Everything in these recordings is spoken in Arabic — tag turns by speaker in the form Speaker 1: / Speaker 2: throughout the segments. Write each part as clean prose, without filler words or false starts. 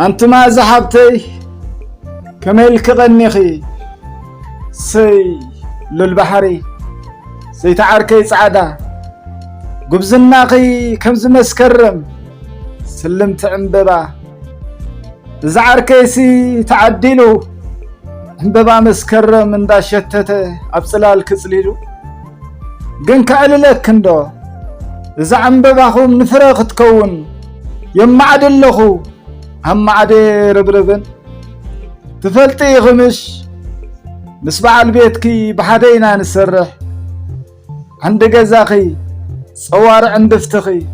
Speaker 1: أنت ما زحبتي كميلك غنيخي سي للبحري سي تعاركي صعدا قبزناخي كمز مسكرم سلمت عنببا زعاركي سي تعديلو عنببا مسكرم من دا شتته أبصلال كسليلو قن كعللك اندو إذا عنبباخم نفرق تكون يما عدلخو هم عدي ربربن تفلتي غمش مسبع البيتكي بحدينا نسرح عند جزاخي صوار عند افتخي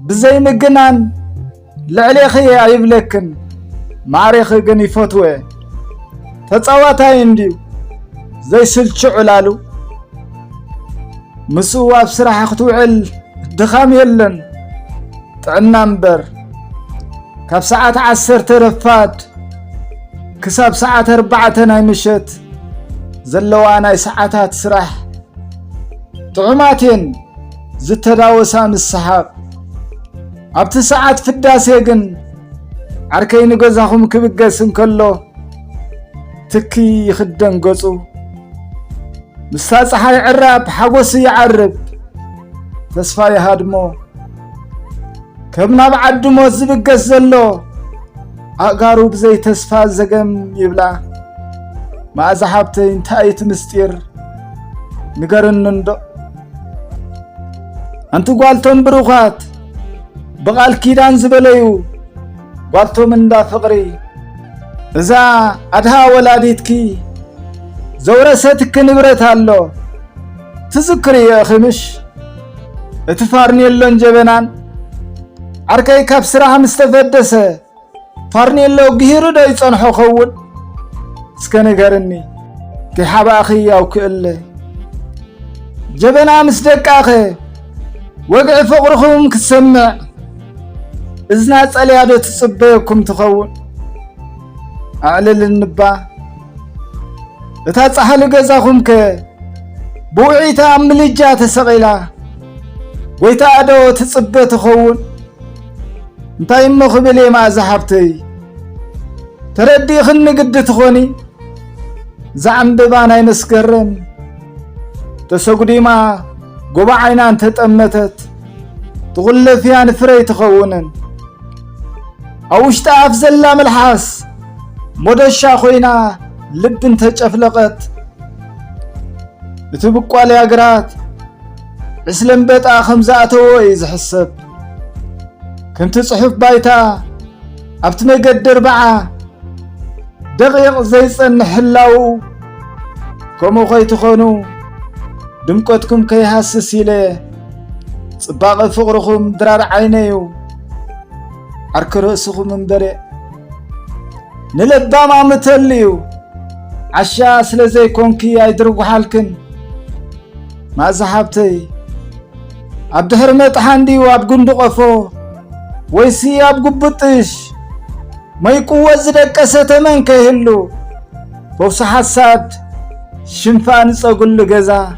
Speaker 1: بزي مجنان لعليخي عيبلكن معريخي قني فتوى تتصواتها ينديو زي سلشع لالو مسوا بسرح اختوعل الدخام يلن طعنا مبر كاب ساعات 10 ترفاد كساب ساعات 4 ناي مشت زلوانا ساعات سراح طعماتين زتداوسا السحاب ابت ساعات فداسي جن عركين غزاهم كبغسن كلو تكي يخدن غصو مساصحاي عراب حوس يعرب تسفاي هادمو كمنا بعدمو زبغس زلو أقارو بزي تسفا زقم يبلا ما زحبتي انتايت مستير نقرن نندو انتو قالتون بروخات بغال كيدان زبليو قالتو من دا فقري إذا أدها ولاديتكي زورستك نبرت هالو تذكري يا خمش اتفارني اللون جبنان عركي كابسرها مستفدسه فارني لو غيرو دا يصنحو خول اسكني غرني كي حبا اخي او كل جبنا مسدق اخي وقع فقركم كسمع اذنا صليادو تصبيكم تخون اعلل النبا اتا صحل غزاكم ك بوعيتا ملجا تسقيلا ويتا ادو تصبي تخون انتاي مخبلي ما زحبتي تردي خن قد تخوني زعم ببانا ينسكرن تسقدي ما قبع عينان تتأمتت تغل فيها نفري تخونن اوش تاف زلا ملحاس مدشا خوينا لب انت افلقت تبقوا علي اقرات اسلم بيتا خمزاتو يزحسب كنت صحف بايتا ابت مقدر بعا دقيق زي صنح حلاو كومو خي تخونو دمقتكم كي حاسس يلي صباق فقركم درار عينيو عرك رأسكم منبرئ نلبا ما متليو عشا سلزي كونكي يدرقو حالكن ما زحبتي عبد هرمت حاندي واب قندقفو ويسي اب قبطش ما يقوى زدقسة من كيهلو فوس حساد شنفان صقل لغزا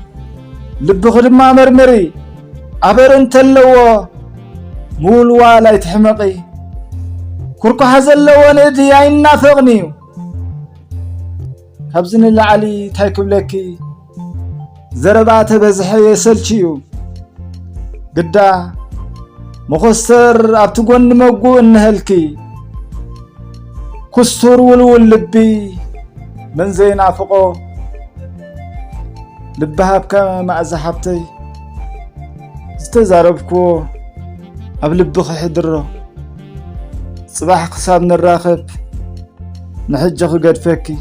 Speaker 1: لب خدما مرمري عبرن تلوو مولوا لا يتحمقي كركو حزلو ندي عيننا فغنيو خبزن العلي تايكب لكي زربات بزحي يسلشيو قدا مخسر ابتقون مقو انهلكي كسر ولول لبي من زين عفقو لبها بكا مع زحبتي استزاربكو ابلبخ حدرو صباح قصاب نراخب نحجخ قد فكي